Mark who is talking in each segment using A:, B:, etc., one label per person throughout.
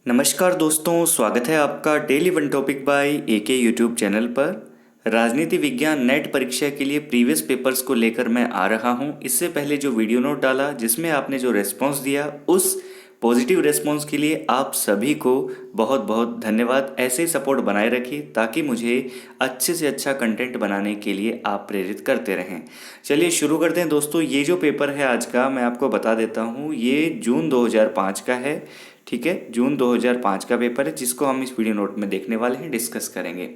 A: नमस्कार दोस्तों, स्वागत है आपका daily one topic by AK YouTube channel पर। राजनीति विज्ञान नेट परीक्षा के लिए प्रीवियस पेपर्स को लेकर मैं आ रहा हूं। इससे पहले जो वीडियो नोट डाला जिसमें आपने जो रेस्पॉन्स दिया, उस पॉजिटिव रेस्पॉन्स के लिए आप सभी को बहुत बहुत धन्यवाद। ऐसे ही सपोर्ट बनाए रखिए ताकि मुझे अच्छे से अच्छा कंटेंट बनाने के लिए आप प्रेरित करते रहें। चलिए शुरू करते हैं दोस्तों। ये जो पेपर है आज का, मैं आपको बता देता हूँ, ये जून 2005 का है। ठीक है, जून 2005 का पेपर है जिसको हम इस वीडियो नोट में देखने वाले हैं, डिस्कस करेंगे।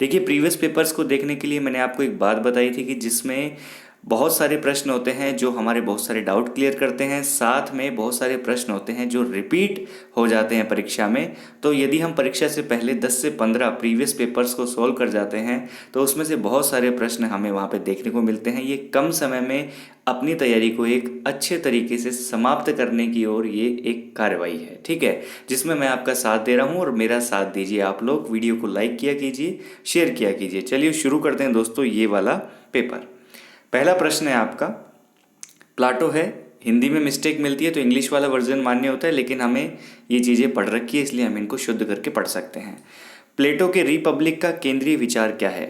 A: देखिए, प्रीवियस पेपर्स को देखने के लिए मैंने आपको एक बात बताई थी कि जिसमें बहुत सारे प्रश्न होते हैं जो हमारे बहुत सारे डाउट क्लियर करते हैं, साथ में बहुत सारे प्रश्न होते हैं जो रिपीट हो जाते हैं परीक्षा में। तो यदि हम परीक्षा से पहले 10 से 15 प्रीवियस पेपर्स को सॉल्व कर जाते हैं तो उसमें से बहुत सारे प्रश्न हमें वहाँ पे देखने को मिलते हैं। ये कम समय में अपनी तैयारी को एक अच्छे तरीके से समाप्त करने की ओर ये एक कार्रवाई है, ठीक है, जिसमें मैं आपका साथ दे रहा हूँ और मेरा साथ दीजिए आप लोग। वीडियो को लाइक किया कीजिए, शेयर किया कीजिए। चलिए शुरू करते हैं दोस्तों ये वाला पेपर। पहला प्रश्न है आपका, प्लाटो है। हिंदी में मिस्टेक मिलती है तो इंग्लिश वाला वर्जन मान्य होता है, लेकिन हमें ये चीज़ें पढ़ रखी है इसलिए हम इनको शुद्ध करके पढ़ सकते हैं। प्लेटो के रिपब्लिक का केंद्रीय विचार क्या है?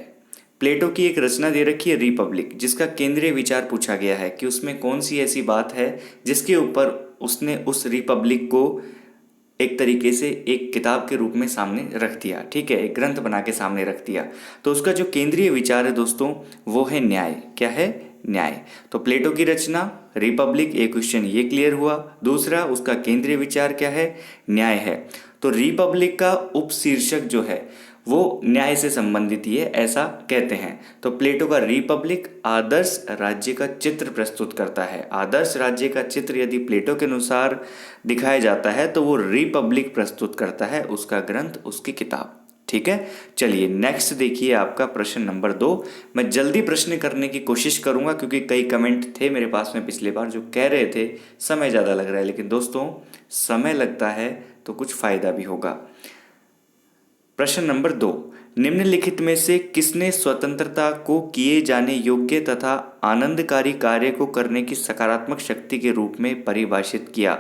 A: प्लेटो की एक रचना दे रखी है रिपब्लिक, जिसका केंद्रीय विचार पूछा गया है कि उसमें कौन सी ऐसी बात है जिसके ऊपर उसने उस रिपब्लिक को एक तरीके से एक किताब के रूप में सामने रख दिया, ठीक है, एक ग्रंथ बना के सामने रख दिया। तो उसका जो केंद्रीय विचार है दोस्तों वो है न्याय। क्या है? न्याय। तो प्लेटो की रचना रिपब्लिक, एक क्वेश्चन ये क्लियर हुआ। दूसरा, उसका केंद्रीय विचार क्या है? न्याय है। तो रिपब्लिक का उपशीर्षक जो है वो न्याय से संबंधित ही है, ऐसा कहते हैं। तो प्लेटो का रिपब्लिक आदर्श राज्य का चित्र प्रस्तुत करता है। आदर्श राज्य का चित्र यदि प्लेटो के अनुसार दिखाया जाता है तो वो रिपब्लिक प्रस्तुत करता है, उसका ग्रंथ, उसकी किताब। ठीक है, चलिए नेक्स्ट देखिए आपका प्रश्न नंबर 2। मैं जल्दी प्रश्न करने की कोशिश करूंगा क्योंकि कई कमेंट थे मेरे पास में पिछले बार जो कह रहे थे समय ज़्यादा लग रहा है, लेकिन दोस्तों समय लगता है तो कुछ फायदा भी होगा। प्रश्न नंबर 2, निम्नलिखित में से किसने स्वतंत्रता को किए जाने योग्य तथा आनंदकारी कार्य को करने की सकारात्मक शक्ति के रूप में परिभाषित किया?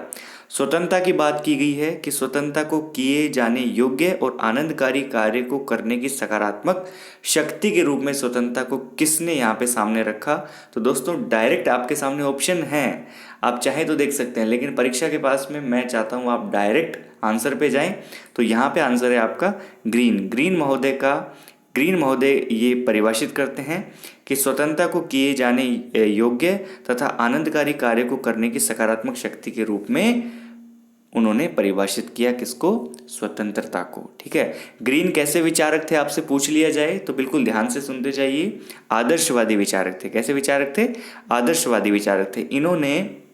A: स्वतंत्रता की बात की गई है कि स्वतंत्रता को किए जाने योग्य और आनंदकारी कार्य को करने की सकारात्मक शक्ति के रूप में स्वतंत्रता को किसने यहाँ पे सामने रखा? तो दोस्तों डायरेक्ट आपके सामने ऑप्शन हैं, आप चाहे तो देख सकते हैं, लेकिन परीक्षा के पास में मैं चाहता हूँ आप डायरेक्ट आंसर पे जाएं। तो यहाँ पे आंसर है आपका ग्रीन महोदय ये परिभाषित करते हैं कि स्वतंत्रता को किए जाने योग्य तथा आनंदकारी कार्य को करने की सकारात्मक शक्ति के रूप में उन्होंने परिभाषित किया किसको? स्वतंत्रता को। ठीक है, ग्रीन कैसे विचारक थे आपसे पूछ लिया जाए तो बिल्कुल ध्यान से सुनते जाइए। आदर्शवादी विचारक थे। कैसे विचारक थे? आदर्शवादी विचारक थे। इन्होंने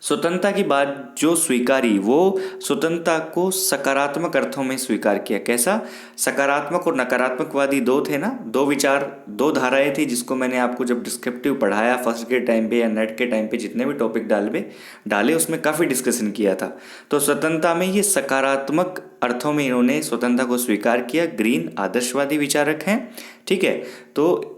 A: स्वतंत्रता की बात जो स्वीकारी वो स्वतंत्रता को सकारात्मक अर्थों में स्वीकार किया। कैसा? सकारात्मक और नकारात्मकवादी दो थे ना, दो विचार, दो धाराएं थी, जिसको मैंने आपको जब डिस्क्रिप्टिव पढ़ाया फर्स्ट के टाइम पे या नेट के टाइम पे जितने भी टॉपिक डाले उसमें काफ़ी डिस्कशन किया था। तो स्वतंत्रता में ये सकारात्मक अर्थों में इन्होंने स्वतंत्रता को स्वीकार किया। ग्रीन आदर्शवादी विचारक हैं। ठीक है, तो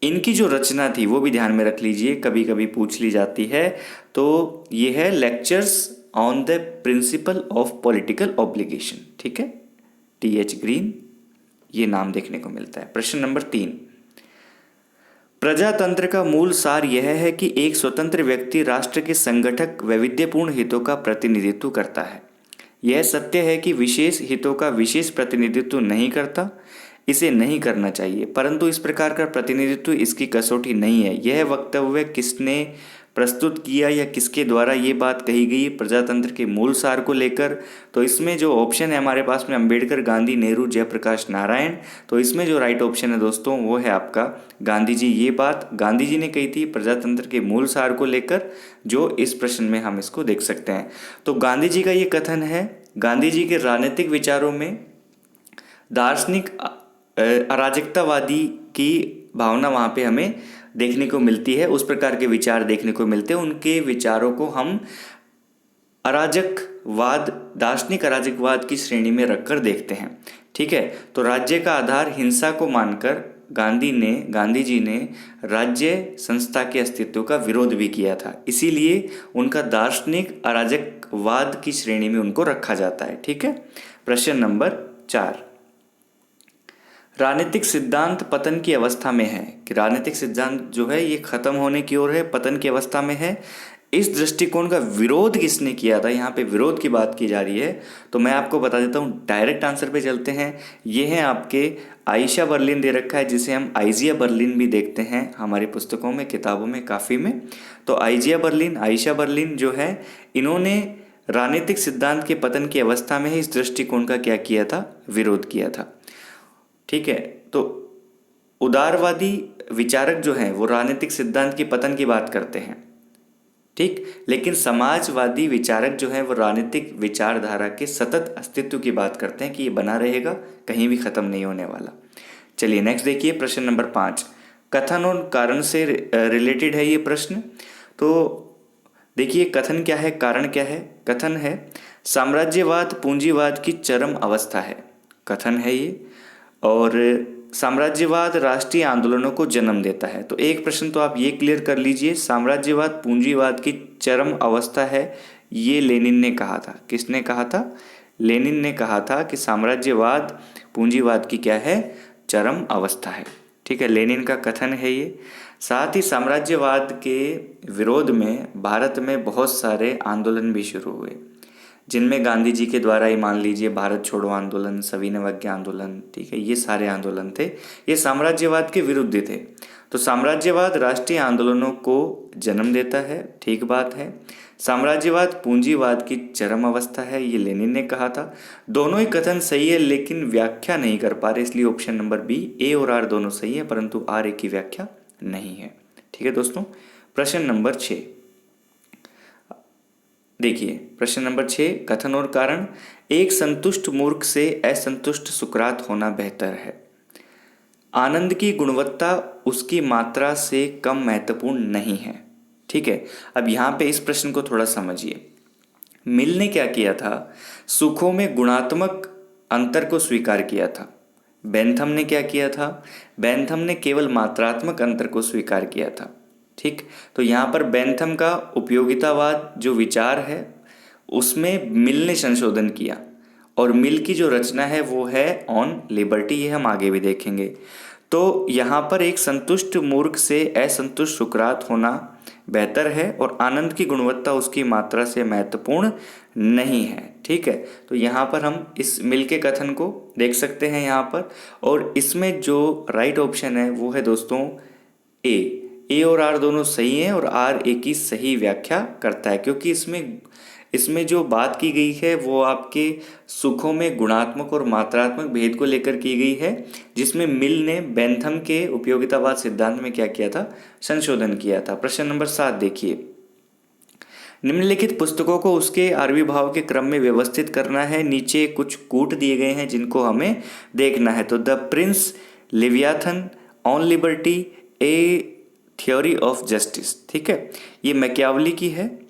A: इनकी जो रचना थी वो भी ध्यान में रख लीजिए, कभी कभी पूछ ली जाती है। तो ये है lectures on the principle of political obligation. ठीक है, TH ग्रीन ये नाम देखने को मिलता है। प्रश्न नंबर 3, प्रजातंत्र का मूल सार यह है कि एक स्वतंत्र व्यक्ति राष्ट्र के संगठक वैविध्यपूर्ण हितों का प्रतिनिधित्व करता है। यह सत्य है कि विशेष हितों का विशेष प्रतिनिधित्व नहीं करता, इसे नहीं करना चाहिए, परंतु इस प्रकार का प्रतिनिधित्व इसकी कसौटी नहीं है। यह वक्तव्य किसने प्रस्तुत किया या किसके द्वारा ये बात कही गई प्रजातंत्र के मूल सार को लेकर? तो इसमें जो ऑप्शन है हमारे पास में अंबेडकर, गांधी, नेहरू, जयप्रकाश नारायण। तो इसमें जो राइट ऑप्शन है दोस्तों वो है आपका गांधी जी। ये बात गांधी जी ने कही थी प्रजातंत्र के मूल सार को लेकर, जो इस प्रश्न में हम इसको देख सकते हैं। तो गांधी जी का ये कथन है। गांधी जी के राजनीतिक विचारों में दार्शनिक अराजकतावादी की भावना वहाँ पे हमें देखने को मिलती है, उस प्रकार के विचार देखने को मिलते हैं। उनके विचारों को हम अराजकवाद, दार्शनिक अराजकवाद की श्रेणी में रखकर देखते हैं। ठीक है, तो राज्य का आधार हिंसा को मानकर गांधी जी ने राज्य संस्था के अस्तित्व का विरोध भी किया था, इसीलिए उनका दार्शनिक अराजकवाद की श्रेणी में उनको रखा जाता है। ठीक है। प्रश्न नंबर 4, राजनीतिक सिद्धांत पतन की अवस्था में है, कि राजनीतिक सिद्धांत जो है ये खत्म होने की ओर है, पतन की अवस्था में है। इस दृष्टिकोण का विरोध किसने किया था? यहाँ पे विरोध की बात की जा रही है, तो मैं आपको बता देता हूँ, डायरेक्ट आंसर पे चलते हैं। ये है आपके आयशा बर्लिन दे रखा है, जिसे हम आइजिया बर्लिन भी देखते हैं हमारी पुस्तकों में, किताबों में, काफ़ी में। तो आयशा बर्लिन जो है, इन्होंने राजनीतिक सिद्धांत के पतन की अवस्था में ही इस दृष्टिकोण का क्या किया था? विरोध किया था। ठीक है। तो उदारवादी विचारक जो हैं वो राजनीतिक सिद्धांत की पतन की बात करते हैं, ठीक, लेकिन समाजवादी विचारक जो हैं वो राजनीतिक विचारधारा के सतत अस्तित्व की बात करते हैं कि ये बना रहेगा, कहीं भी खत्म नहीं होने वाला। चलिए नेक्स्ट देखिए, प्रश्न नंबर 5, कथन और कारण से रिलेटेड है ये प्रश्न। तो देखिए कथन क्या है, कारण क्या है। कथन है साम्राज्यवाद पूंजीवाद की चरम अवस्था है, कथन है ये। और साम्राज्यवाद राष्ट्रीय आंदोलनों को जन्म देता है। तो एक प्रश्न तो आप ये क्लियर कर लीजिए, साम्राज्यवाद पूंजीवाद की चरम अवस्था है, ये लेनिन ने कहा था। किसने कहा था? लेनिन ने कहा था कि साम्राज्यवाद पूंजीवाद की क्या है? चरम अवस्था है। ठीक है, लेनिन का कथन है ये। साथ ही साम्राज्यवाद के विरोध में भारत में बहुत सारे आंदोलन भी शुरू हुए, जिनमें गांधी जी के द्वारा ही मान लीजिए भारत छोड़ो आंदोलन, सविनय अवज्ञा आंदोलन, ठीक है, ये सारे आंदोलन थे, ये साम्राज्यवाद के विरुद्ध थे। तो साम्राज्यवाद राष्ट्रीय आंदोलनों को जन्म देता है, ठीक बात है। साम्राज्यवाद पूंजीवाद की चरम अवस्था है, ये लेनिन ने कहा था। दोनों ही कथन सही है, लेकिन व्याख्या नहीं कर पा रहे, इसलिए ऑप्शन नंबर बी, ए और आर दोनों सही है, परंतु आर ए की व्याख्या नहीं है। ठीक है दोस्तों। प्रश्न नंबर 6 देखिए, प्रश्न नंबर 6, कथन और कारण। एक संतुष्ट मूर्ख से असंतुष्ट सुकरात होना बेहतर है। आनंद की गुणवत्ता उसकी मात्रा से कम महत्वपूर्ण नहीं है। ठीक है, अब यहाँ पे इस प्रश्न को थोड़ा समझिए। मिल ने क्या किया था? सुखों में गुणात्मक अंतर को स्वीकार किया था। बेंथम ने क्या किया था? बेंथम ने केवल मात्रात्मक अंतर को स्वीकार किया था। ठीक, तो यहाँ पर बेंथम का उपयोगितावाद जो विचार है उसमें मिल ने संशोधन किया, और मिल की जो रचना है वो है ऑन लिबर्टी, ये हम आगे भी देखेंगे। तो यहाँ पर एक संतुष्ट मूर्ख से असंतुष्ट सुकरात होना बेहतर है, और आनंद की गुणवत्ता उसकी मात्रा से महत्वपूर्ण नहीं है। ठीक है, तो यहाँ पर हम इस मिल के कथन को देख सकते हैं यहाँ पर, और इसमें जो राइट ऑप्शन है वो है दोस्तों ए और आर दोनों सही हैं, और आर ए की सही व्याख्या करता है, क्योंकि इसमें जो बात की गई है वो आपके सुखों में गुणात्मक और मात्रात्मक भेद को लेकर की गई है, जिसमें मिल ने बेंथम के उपयोगितावाद सिद्धांत में क्या किया था? संशोधन किया था। प्रश्न नंबर 7 देखिए, निम्नलिखित पुस्तकों को उसके आर्वी भाव के क्रम में व्यवस्थित करना है। नीचे कुछ कूट दिए गए हैं जिनको हमें देखना है। तो the prince, Leviathan, on liberty, a theory of justice. ठीक है, ये मैकियावली की है,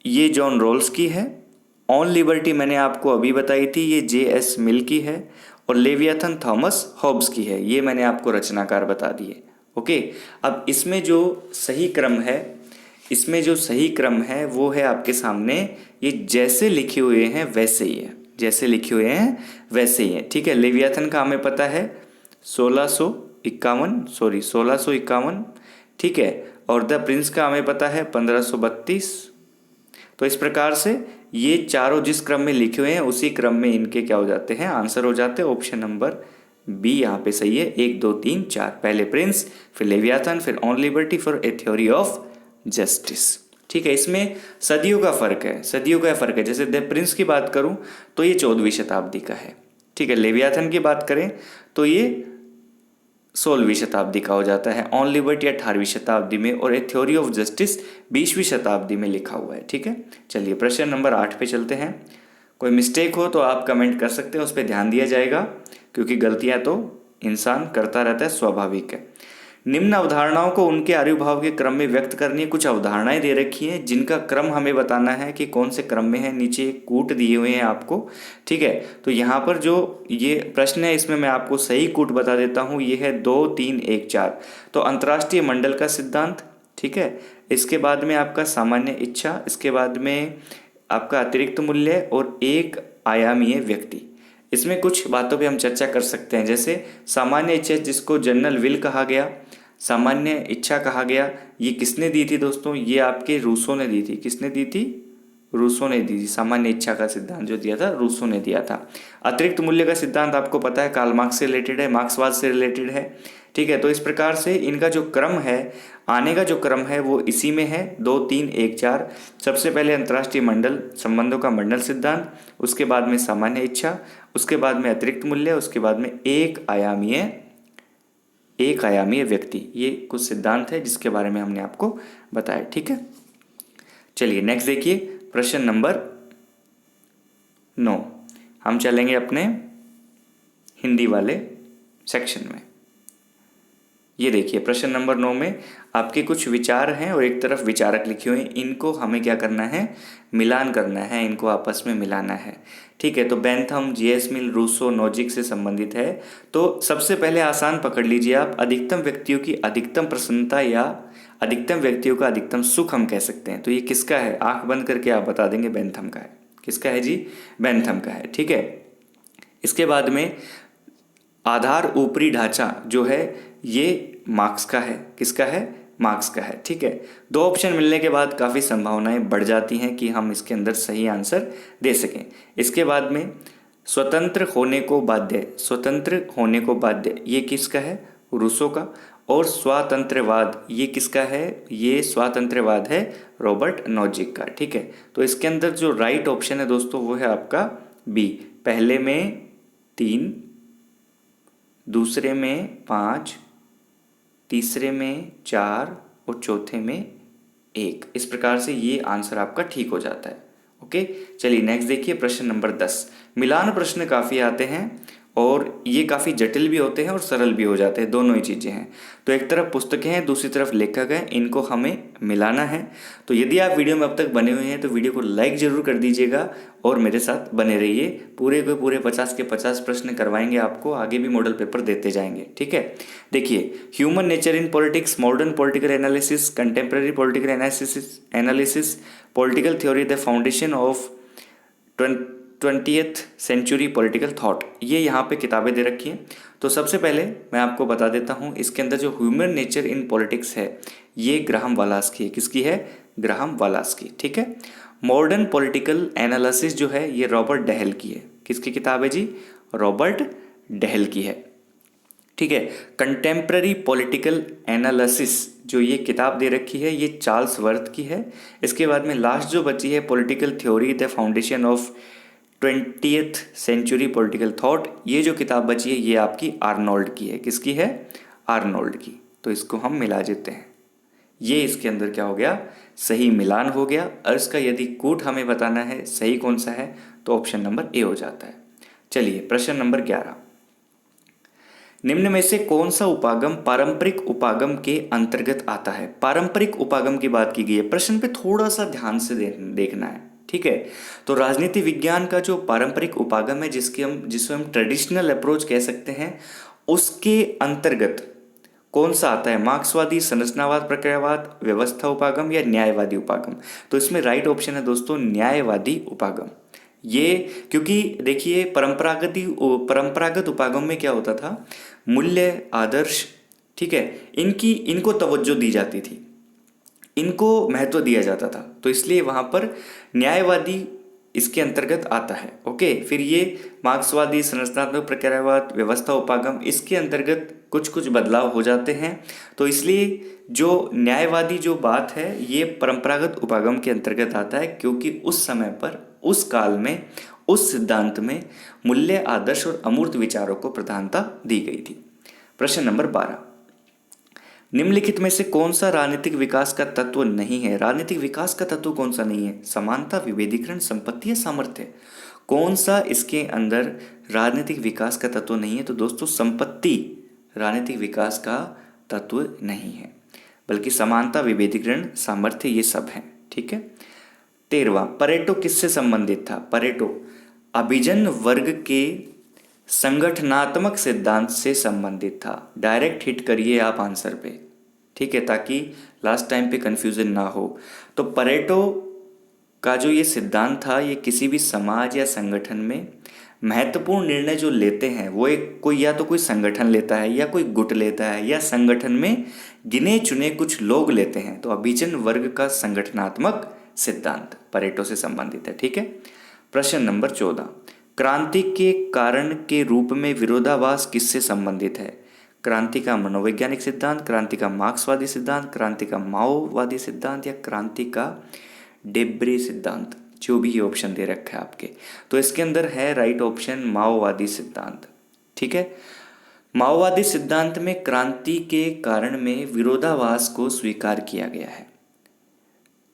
A: ये जॉन रोल्स की है। ऑन लिबर्टी मैंने आपको अभी बताई थी, ये जे.एस. मिल की है, और लेवियाथन थॉमस हॉब्स की है, ये मैंने आपको रचनाकार बता दिए। ओके, अब इसमें जो सही क्रम है वो है आपके सामने, ये जैसे लिखे हुए हैं वैसे ही है, जैसे लिखे हुए हैं वैसे ही है। ठीक है, लेवियाथन का हमें पता है 1651, ठीक है, और द प्रिंस का हमें पता है 1532। तो इस प्रकार से ये चारों जिस क्रम में लिखे हुए हैं उसी क्रम में इनके क्या हो जाते हैं? आंसर हो जाते हैं। ऑप्शन नंबर बी यहाँ पे सही है। 1 2 3 4, पहले प्रिंस, फिर लेवियाथन, फिर ऑन लिबर्टी, फिर ए थ्योरी ऑफ जस्टिस। ठीक है, इसमें सदियों का फर्क है। जैसे द प्रिंस की बात करूं तो ये 14वीं शताब्दी का है। ठीक है, लेवियाथन की बात करें तो ये 16वीं शताब्दी का हो जाता है, ऑन लिबर्टी 18वीं शताब्दी में, और ए थ्योरी ऑफ जस्टिस 20वीं शताब्दी में लिखा हुआ है। ठीक है, चलिए प्रश्न नंबर 8 पे चलते हैं। कोई मिस्टेक हो तो आप कमेंट कर सकते हैं, उस पर ध्यान दिया जाएगा, क्योंकि गलतियां तो इंसान करता रहता है, स्वाभाविक है। निम्न अवधारणाओं को उनके आयुर्भाव के क्रम में व्यक्त करनी है। कुछ अवधारणाएं दे रखी हैं जिनका क्रम हमें बताना है कि कौन से क्रम में है। नीचे कूट दिए हुए हैं आपको, ठीक है। तो यहाँ पर जो ये प्रश्न है इसमें मैं आपको सही कूट बता देता हूँ, ये है 2 3 1 4। तो अंतर्राष्ट्रीय मंडल का सिद्धांत, ठीक है। इसके बाद में आपका सामान्य इच्छा, इसके बाद में आपका अतिरिक्त मूल्य और एक आयामीय व्यक्ति। इसमें कुछ बातों पे हम चर्चा कर सकते हैं, जैसे सामान्य इच्छा जिसको जनरल विल कहा गया, सामान्य इच्छा कहा गया, ये किसने दी थी दोस्तों? ये आपके रूसो ने दी थी। किसने दी थी? रूसो ने दी थी। सामान्य इच्छा का सिद्धांत जो दिया था रूसो ने दिया था। अतिरिक्त मूल्य का सिद्धांत आपको पता है कार्ल मार्क्स से रिलेटेड है, मार्क्सवाद से रिलेटेड है, ठीक है। तो इस प्रकार से इनका जो क्रम है, आने का जो क्रम है वो इसी में है 2 3 1 4। सबसे पहले अंतर्राष्ट्रीय मंडल संबंधों का मंडल सिद्धांत, उसके बाद में सामान्य इच्छा, उसके बाद में अतिरिक्त मूल्य, उसके बाद में एक आयामीय व्यक्ति। ये कुछ सिद्धांत है जिसके बारे में हमने आपको बताया, ठीक है। चलिए नेक्स्ट देखिए प्रश्न नंबर 9। हम चलेंगे अपने हिंदी वाले सेक्शन में। ये देखिए प्रश्न नंबर 9 में आपके कुछ विचार हैं और एक तरफ विचारक लिखे हुए हैं। इनको हमें क्या करना है? मिलान करना है, इनको आपस में मिलाना है, ठीक है। तो बेंथम, जीएस मिल, रूसो, नोजिक से संबंधित है। तो सबसे पहले आसान पकड़ लीजिए आप, अधिकतम व्यक्तियों की अधिकतम प्रसन्नता या अधिकतम व्यक्तियों का अधिकतम सुख हम कह सकते हैं। तो ये किसका है? आंख बंद करके आप बता देंगे बेंथम का है। किसका है जी? बेंथम का है, ठीक है। इसके बाद में आधार ऊपरी ढांचा जो है ये मार्क्स का है। किसका है? मार्क्स का है, ठीक है। 2 ऑप्शन मिलने के बाद काफ़ी संभावनाएं बढ़ जाती हैं कि हम इसके अंदर सही आंसर दे सकें। इसके बाद में स्वतंत्र होने को बाध्य, ये किसका है? रूसो का। और स्वातंत्र्यवाद ये किसका है? ये स्वातंत्र्यवाद है रॉबर्ट नोजिक का, ठीक है। तो इसके अंदर जो राइट ऑप्शन है दोस्तों वो है आपका बी। पहले में 3, दूसरे में 5, तीसरे में 4 और चौथे में 1। इस प्रकार से ये आंसर आपका ठीक हो जाता है। ओके, चलिए नेक्स्ट देखिए प्रश्न नंबर 10। मिलान प्रश्न काफ़ी आते हैं और ये काफ़ी जटिल भी होते हैं और सरल भी हो जाते हैं, दोनों ही चीज़ें हैं। तो एक तरफ पुस्तकें हैं, दूसरी तरफ लेखक हैं, इनको हमें मिलाना है। तो यदि आप वीडियो में अब तक बने हुए हैं तो वीडियो को लाइक ज़रूर कर दीजिएगा और मेरे साथ बने रहिए। पूरे के पूरे 50 के 50 प्रश्न करवाएंगे आपको, आगे भी मॉडल पेपर देते जाएंगे, ठीक है। देखिए, human nature in politics, modern political analysis, contemporary political analysis, political theory, the foundation of 20th century political thought, ये यहाँ पे किताबें दे रखी हैं। तो सबसे पहले मैं आपको बता देता हूँ, इसके अंदर जो ह्यूमन नेचर इन पॉलिटिक्स है ये ग्राहम वालास की है। किसकी है? ग्राहम वालास की, ठीक है। मॉडर्न पॉलिटिकल एनालिसिस जो है ये रॉबर्ट डहेल की है। किसकी किताब है जी? रॉबर्ट डहेल की है, ठीक है। कंटेम्प्रेरी पॉलिटिकल एनालिसिस जो ये किताब दे रखी है ये चार्ल्स वर्थ की है। इसके बाद में लास्ट जो बची है political theory, the foundation of 20th century political thought, ये जो किताब बची है ये आपकी आर्नोल्ड की है। किसकी है? आर्नोल्ड की। तो इसको हम मिला देते हैं, ये इसके अंदर क्या हो गया? सही मिलान हो गया। और इसका यदि कूट हमें बताना है सही कौन सा है तो ऑप्शन नंबर ए हो जाता है। चलिए प्रश्न नंबर 11। निम्न में से कौन सा उपागम पारंपरिक उपागम के अंतर्गत आता है? पारंपरिक उपागम की बात की गई है, प्रश्न पे थोड़ा सा ध्यान से देखना है, ठीक है। तो राजनीति विज्ञान का जो पारंपरिक उपागम है जिसको हम ट्रेडिशनल अप्रोच कह सकते हैं, उसके अंतर्गत कौन सा आता है? मार्क्सवादी, संरचनावाद, प्रक्रियावाद, व्यवस्था उपागम या न्यायवादी उपागम? तो इसमें राइट ऑप्शन है दोस्तों न्यायवादी उपागम। ये क्योंकि देखिए परंपरागत उपागम में क्या होता था? मूल्य, आदर्श, ठीक है, इनको तवज्जो दी जाती थी, इनको महत्व दिया जाता था। तो इसलिए वहाँ पर न्यायवादी इसके अंतर्गत आता है। ओके, फिर ये मार्क्सवादी, संरचनात्मक प्रक्रियावाद, व्यवस्था उपागम, इसके अंतर्गत कुछ कुछ बदलाव हो जाते हैं। तो इसलिए जो न्यायवादी जो बात है ये परंपरागत उपागम के अंतर्गत आता है, क्योंकि उस समय पर, उस काल में, उस सिद्धांत में मूल्य, आदर्श और अमूर्त विचारों को प्रधानता दी गई थी। प्रश्न नंबर 12। निम्नलिखित में से कौन सा राजनीतिक विकास का तत्व नहीं है? राजनीतिक विकास का तत्व कौन सा नहीं है? समानता, विभेदीकरण, संपत्ति या सामर्थ्य? कौन सा इसके अंदर राजनीतिक विकास का तत्व नहीं है? तो दोस्तों संपत्ति राजनीतिक विकास का तत्व नहीं है, बल्कि समानता, विभेदीकरण, सामर्थ्य, ये सब हैं। ठीक है। 13वां, परेटो किससे संबंधित था? परेटो अभिजन वर्ग के संगठनात्मक सिद्धांत से संबंधित था। डायरेक्ट हिट करिए आप आंसर पे, ठीक है, ताकि लास्ट टाइम पे कंफ्यूजन ना हो। तो परेटो का जो ये सिद्धांत था, ये किसी भी समाज या संगठन में महत्वपूर्ण निर्णय जो लेते हैं वो एक कोई या तो कोई संगठन लेता है या कोई गुट लेता है या संगठन में गिने चुने कुछ लोग लेते हैं। तो अभिजन वर्ग का संगठनात्मक सिद्धांत परेटो से संबंधित है। ठीक है। प्रश्न नंबर 14, क्रांति के कारण के रूप में विरोधाभास किससे संबंधित है? क्रांति का मनोवैज्ञानिक सिद्धांत, क्रांति का मार्क्सवादी सिद्धांत, क्रांति का माओवादी सिद्धांत या क्रांति का डेब्रे सिद्धांत? जो भी ये ऑप्शन दे रखा है आपके, तो इसके अंदर है राइट ऑप्शन माओवादी सिद्धांत। ठीक है। माओवादी सिद्धांत में क्रांति के कारण में विरोधाभास को स्वीकार किया गया है।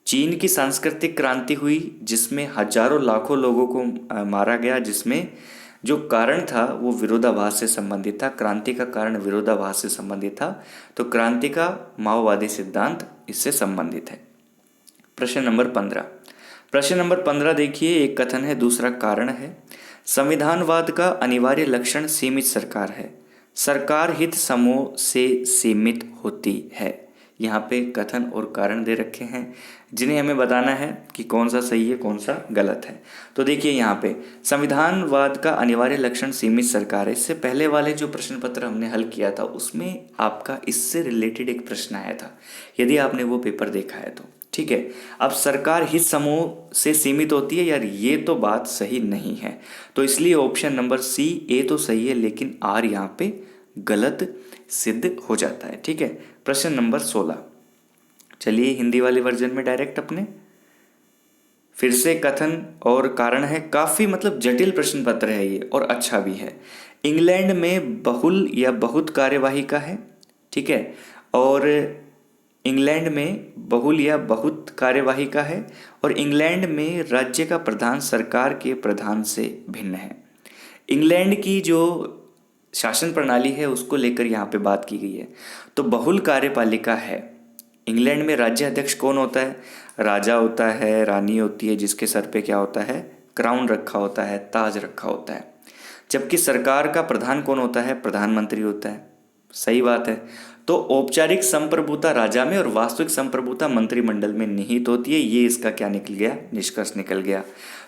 A: चीन की सांस्कृतिक क्रांति हुई जिसमें हजारों लाखों लोगों को मारा गया, जिसमें जो कारण था वो विरोधाभास से संबंधित था। क्रांति का कारण विरोधाभास से संबंधित था, तो क्रांति का माओवादी सिद्धांत इससे संबंधित है। प्रश्न नंबर 15, प्रश्न नंबर 15 देखिए, एक कथन है, दूसरा कारण है। संविधानवाद का अनिवार्य लक्षण सीमित सरकार है, सरकार हित समूह से सीमित होती है। यहाँ पे कथन और कारण दे रखे हैं जिन्हें हमें बताना है कि कौन सा सही है कौन सा गलत है। तो देखिए यहाँ पे संविधानवाद का अनिवार्य लक्षण सीमित सरकार है। इससे पहले वाले जो प्रश्न पत्र हमने हल किया था उसमें आपका इससे रिलेटेड एक प्रश्न आया था, यदि आपने वो पेपर देखा है तो। ठीक है। अब सरकार हित समूह से सीमित होती है, यार ये तो बात सही नहीं है, तो इसलिए ऑप्शन नंबर सी ए तो सही है, लेकिन आर यहाँ पे गलत सिद्ध हो जाता है। ठीक है। प्रश्न नंबर 16, चलिए हिंदी वाले वर्जन में डायरेक्ट अपने फिर से कथन और कारण है। काफ़ी मतलब जटिल प्रश्न पत्र है ये और अच्छा भी है। इंग्लैंड में बहुल या बहुत कार्यवाही का है। ठीक है। और इंग्लैंड में बहुल या बहुत कार्यवाही का है और इंग्लैंड में राज्य का प्रधान सरकार के प्रधान से भिन्न है। इंग्लैंड की जो शासन प्रणाली है उसको लेकर यहाँ पे बात की गई है। तो बहुल कार्यपालिका है। इंग्लैंड में राज्य अध्यक्ष कौन होता है? राजा होता है, रानी होती है जिसके सर पे क्या होता है? क्राउन रखा होता है, ताज रखा होता है। जबकि सरकार का प्रधान कौन होता है? प्रधानमंत्री होता है। सही बात है। तो औपचारिक संप्रभुता राजा में और वास्तविक संप्रभुता मंत्रिमंडल में निहित होती है। ये इसका क्या निकल गया? निष्कर्ष निकल गया।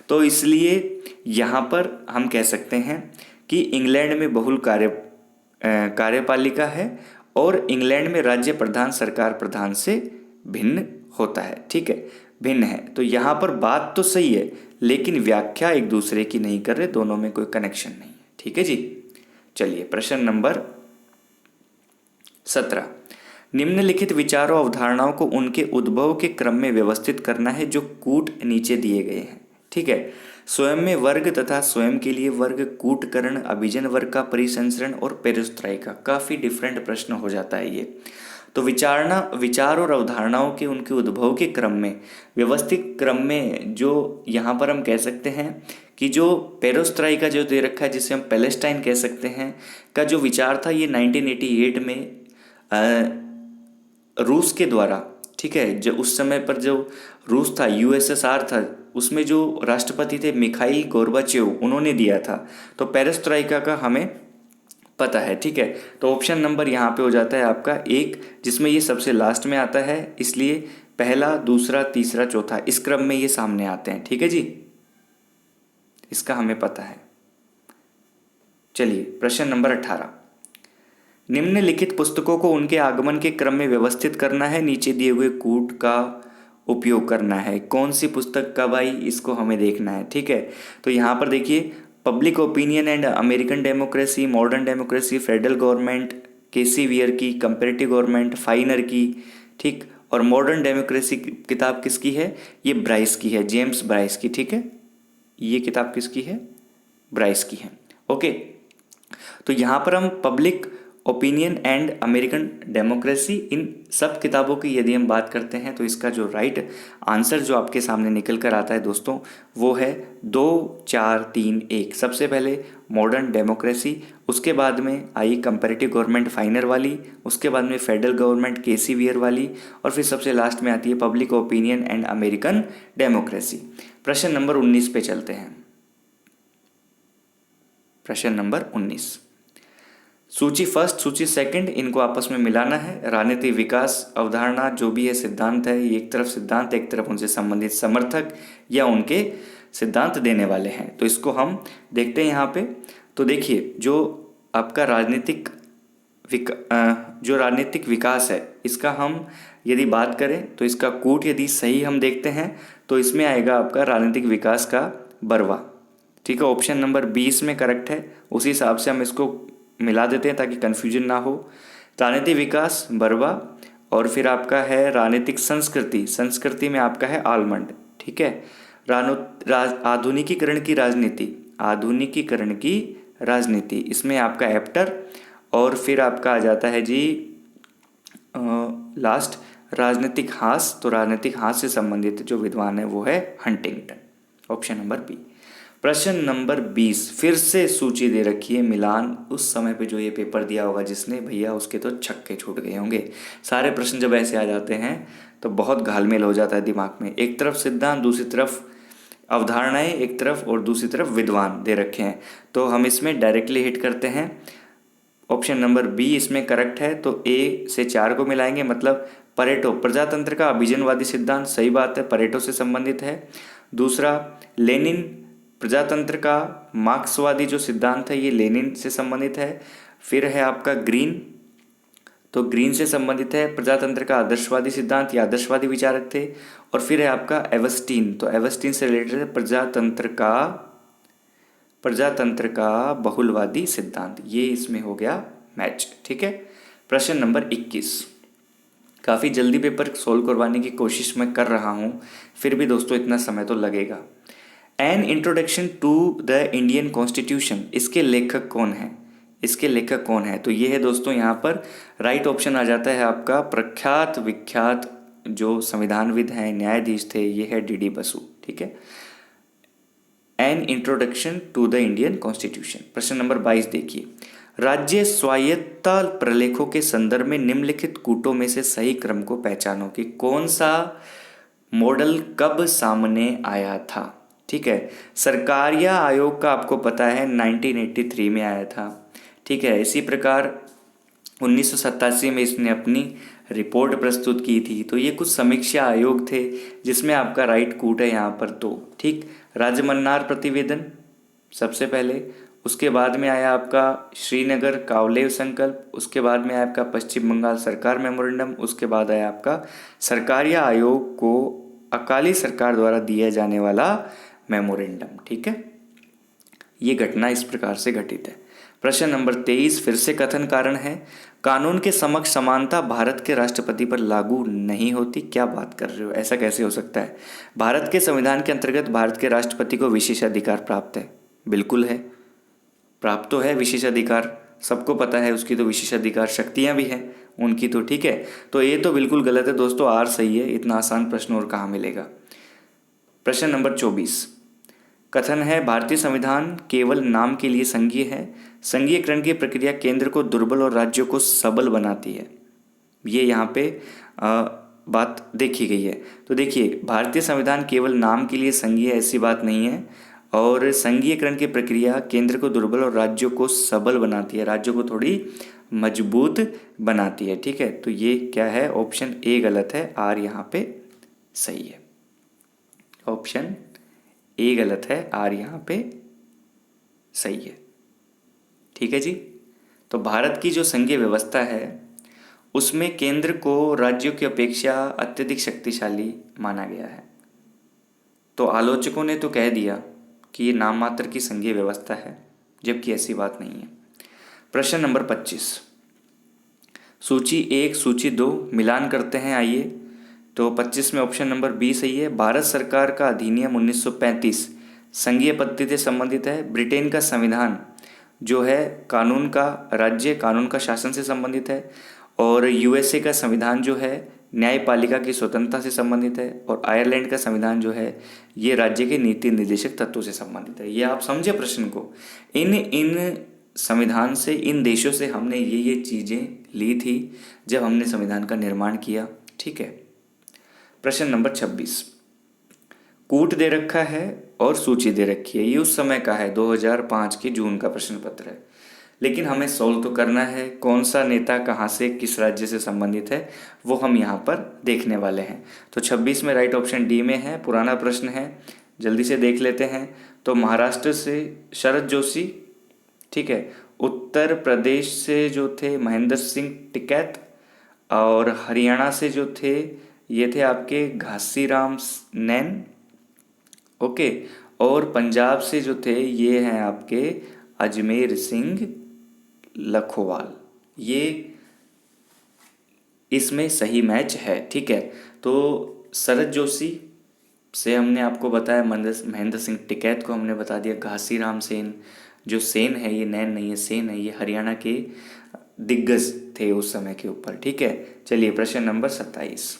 A: तो इसलिए यहाँ पर हम कह सकते हैं कि इंग्लैंड में बहुल कार्यपालिका है और इंग्लैंड में राज्य प्रधान सरकार प्रधान से भिन्न होता है। ठीक है, भिन्न है। तो यहाँ पर बात तो सही है लेकिन व्याख्या एक दूसरे की नहीं कर रहे, दोनों में कोई कनेक्शन नहीं है। ठीक है जी। चलिए प्रश्न नंबर 17, निम्नलिखित विचारों अवधारणाओं को उनके उद्भव के क्रम में व्यवस्थित करना है जो कूट नीचे दिए गए हैं। ठीक है। स्वयं में वर्ग तथा स्वयं के लिए वर्ग, कूटकरण, अभिजन वर्ग का परिसंचरण और पेरेस्ट्राइका। काफ़ी डिफरेंट प्रश्न हो जाता है ये। तो विचार और अवधारणाओं के उनके उद्भव के क्रम में, व्यवस्थित क्रम में, जो यहाँ पर हम कह सकते हैं कि जो पेरेस्ट्राइका जो दे रखा है, जिसे हम पैलेस्टाइन कह सकते हैं, का जो विचार था ये 1988 में रूस के द्वारा, ठीक है, जो उस समय पर जो रूस था, यूएसएसआर था, उसमें जो राष्ट्रपति थे मिखाइल गोर्बाचेव, उन्होंने दिया था। तो पेरेस्ट्राइका का हमें पता है। ठीक है। तो ऑप्शन नंबर यहाँ पे हो जाता है आपका 1, जिसमें ये सबसे लास्ट में आता है, इसलिए पहला, दूसरा, तीसरा, चौथा इस क्रम में ये सामने आते हैं। ठीक है जी, इसका हमें पता है। चलिए प्रश्न नंबर 18, निम्नलिखित पुस्तकों को उनके आगमन के क्रम में व्यवस्थित करना है, नीचे दिए हुए कूट का उपयोग करना है। कौन सी पुस्तक का भाई, इसको हमें देखना है। ठीक है। तो यहाँ पर देखिए, public opinion and American democracy, modern democracy, federal government, K C Wheare की, कंपेरेटिव गवर्नमेंट, फाइनर की। ठीक। और मॉडर्न डेमोक्रेसी किताब किसकी है? ये ब्राइस की है, जेम्स ब्राइस की। ठीक है, ये किताब किसकी है? ब्राइस की है। ओके। तो यहाँ पर हम public opinion and American democracy, इन सब किताबों की यदि हम बात करते हैं तो इसका जो राइट आंसर जो आपके सामने निकल कर आता है दोस्तों वो है 2 4 3 1। सबसे पहले मॉडर्न डेमोक्रेसी, उसके बाद में आई कंपैरेटिव गवर्नमेंट फाइनर वाली, उसके बाद में फेडरल गवर्नमेंट केसी वियर वाली, और फिर सबसे लास्ट में आती है public opinion and American democracy. प्रश्न नंबर 19 पे चलते हैं। प्रश्न नंबर 19, सूची फर्स्ट सूची सेकंड इनको आपस में मिलाना है। राजनीतिक विकास अवधारणा जो भी है सिद्धांत है, ये एक तरफ सिद्धांत एक तरफ उनसे संबंधित समर्थक या उनके सिद्धांत देने वाले हैं। तो इसको हम देखते हैं यहाँ पे। तो देखिए जो आपका जो राजनीतिक विकास है इसका हम यदि बात करें तो इसका कूट यदि सही हम देखते हैं तो इसमें आएगा आपका राजनीतिक विकास का बरवा। ठीक है, ऑप्शन नंबर 20 में करेक्ट है। उसी हिसाब से हम इसको मिला देते हैं ताकि कन्फ्यूजन ना हो। राजनीतिक विकास बरवा, और फिर आपका है राजनीतिक संस्कृति, संस्कृति में आपका है आलमंड। ठीक है, आधुनिकीकरण की राजनीति, आधुनिकीकरण की राजनीति, इसमें आपका एप्टर, और फिर आपका आ जाता है जी लास्ट राजनीतिक हास। तो राजनीतिक हास से संबंधित जो विद्वान है वो है हंटिंगटन, ऑप्शन नंबर बी। प्रश्न नंबर 20 फिर से सूची दे रखी है मिलान। उस समय पे जो ये पेपर दिया होगा जिसने, भैया उसके तो छक्के छूट गए होंगे। सारे प्रश्न जब ऐसे आ जाते हैं तो बहुत घालमेल हो जाता है दिमाग में। एक तरफ सिद्धांत, दूसरी तरफ अवधारणाएं, एक तरफ और दूसरी तरफ विद्वान दे रखे हैं। तो हम इसमें डायरेक्टली हिट करते हैं। ऑप्शन नंबर बी इसमें करेक्ट है। तो ए से 4 को मिलाएंगे, मतलब परेटो, प्रजातंत्र का अभिजनवादी सिद्धांत, सही बात है, परेटो से संबंधित है। दूसरा लेनिन, प्रजातंत्र का मार्क्सवादी जो सिद्धांत है ये लेनिन से संबंधित है। फिर है आपका ग्रीन, तो ग्रीन से संबंधित है प्रजातंत्र का आदर्शवादी सिद्धांत, ये आदर्शवादी विचारक थे। और फिर है आपका एवस्टीन, तो एवस्टीन से रिलेटेड है प्रजातंत्र का बहुलवादी सिद्धांत। ये इसमें हो गया मैच। ठीक है, प्रश्न नंबर 21, काफ़ी जल्दी पेपर सोल्व करवाने की कोशिश मैं कर रहा हूँ, फिर भी दोस्तों इतना समय तो लगेगा। An introduction to the Indian constitution, इसके लेखक कौन है? इसके लेखक कौन है? तो ये है दोस्तों यहाँ पर राइट ऑप्शन आ जाता है आपका प्रख्यात विख्यात जो संविधानविद हैं, न्यायाधीश थे, ये है डी बसु। ठीक है, an introduction to the Indian constitution. प्रश्न नंबर 22 देखिए, राज्य स्वायत्तता प्रलेखों के संदर्भ में निम्नलिखित कूटों में से सही क्रम को पहचानो कि कौन सा मॉडल कब सामने आया था। ठीक है, सरकारिया आयोग का आपको पता है 1983 में आया था। ठीक है, इसी प्रकार 1987 में इसने अपनी रिपोर्ट प्रस्तुत की थी। तो ये कुछ समीक्षा आयोग थे जिसमें आपका राइट कूट है यहाँ पर 2। ठीक, राजमन्नार प्रतिवेदन सबसे पहले, उसके बाद में आया आपका श्रीनगर कावलेव संकल्प, उसके बाद में आया आपका पश्चिम बंगाल सरकार मेमोरेंडम, उसके बाद आया आपका सरकारिया आयोग को अकाली सरकार द्वारा दिया जाने वाला मेमोरेंडम। ठीक है, ये घटना इस प्रकार से घटित है। प्रश्न नंबर 23 फिर से कथन कारण है, कानून के समक्ष समानता भारत के राष्ट्रपति पर लागू नहीं होती। क्या बात कर रहे हो, ऐसा कैसे हो सकता है? भारत के संविधान के अंतर्गत भारत के राष्ट्रपति को विशेषाधिकार प्राप्त है। बिल्कुल है, प्राप्त तो है विशेषाधिकार, सबको पता है उसकी तो विशेषाधिकार शक्तियाँ भी हैं उनकी। तो ठीक है, तो ये तो बिल्कुल गलत है दोस्तों, आर सही है। इतना आसान प्रश्न और कहाँ मिलेगा। प्रश्न नंबर 24 कथन है, भारतीय संविधान केवल नाम के लिए संघीय है। संघीयकरण की प्रक्रिया केंद्र को दुर्बल और राज्यों को सबल बनाती है। ये यहाँ पे बात देखी गई है। तो देखिए, भारतीय संविधान केवल नाम के लिए संघीय, ऐसी बात नहीं है। और संघीयकरण की प्रक्रिया केंद्र को दुर्बल और राज्यों को सबल बनाती है, राज्यों को थोड़ी मजबूत बनाती है। ठीक है, तो ये क्या है? ऑप्शन ए गलत है, आर यहाँ पे सही है। ऑप्शन ए गलत है, आर यहाँ पे सही है। ठीक है जी, तो भारत की जो संघीय व्यवस्था है उसमें केंद्र को राज्यों की अपेक्षा अत्यधिक शक्तिशाली माना गया है। तो आलोचकों ने तो कह दिया कि ये नाम मात्र की संघीय व्यवस्था है, जबकि ऐसी बात नहीं है। प्रश्न नंबर 25 सूची 1 सूची 2 मिलान करते हैं, आइए। तो 25 में ऑप्शन नंबर बी सही है। भारत सरकार का अधिनियम 1935 संघीय पद्धति से संबंधित है। ब्रिटेन का संविधान जो है कानून का राज्य, कानून का शासन से संबंधित है। और यूएसए का संविधान जो है न्यायपालिका की स्वतंत्रता से संबंधित है। और आयरलैंड का संविधान जो है ये राज्य के नीति निर्देशक तत्वों से संबंधित है। ये आप समझे प्रश्न को। इन संविधान से, इन देशों से हमने ये चीज़ें ली थी जब हमने संविधान का निर्माण किया। ठीक है। प्रश्न नंबर 26, कूट दे रखा है और सूची दे रखी है। ये उस समय का है, 2005 के जून का प्रश्न पत्र है, लेकिन हमें सोल्व तो करना है। कौन सा नेता कहाँ से, किस राज्य से संबंधित है, वो हम यहाँ पर देखने वाले हैं। तो 26 में राइट ऑप्शन डी में है। पुराना प्रश्न है, जल्दी से देख लेते हैं। तो महाराष्ट्र से शरद जोशी, ठीक है। उत्तर प्रदेश से जो थे महेंद्र सिंह टिकैत, और हरियाणा से जो थे ये थे आपके घासीराम नैन, ओके। और पंजाब से जो थे ये हैं आपके अजमेर सिंह लखोवाल। ये इसमें सही मैच है। ठीक है। तो शरद जोशी से हमने आपको बताया, महेंद्र सिंह टिकैत को हमने बता दिया, घासीराम सेन, जो सेन है ये नैन नहीं है, सेन है, ये हरियाणा के दिग्गज थे उस समय के ऊपर। ठीक है। चलिए प्रश्न नंबर 27,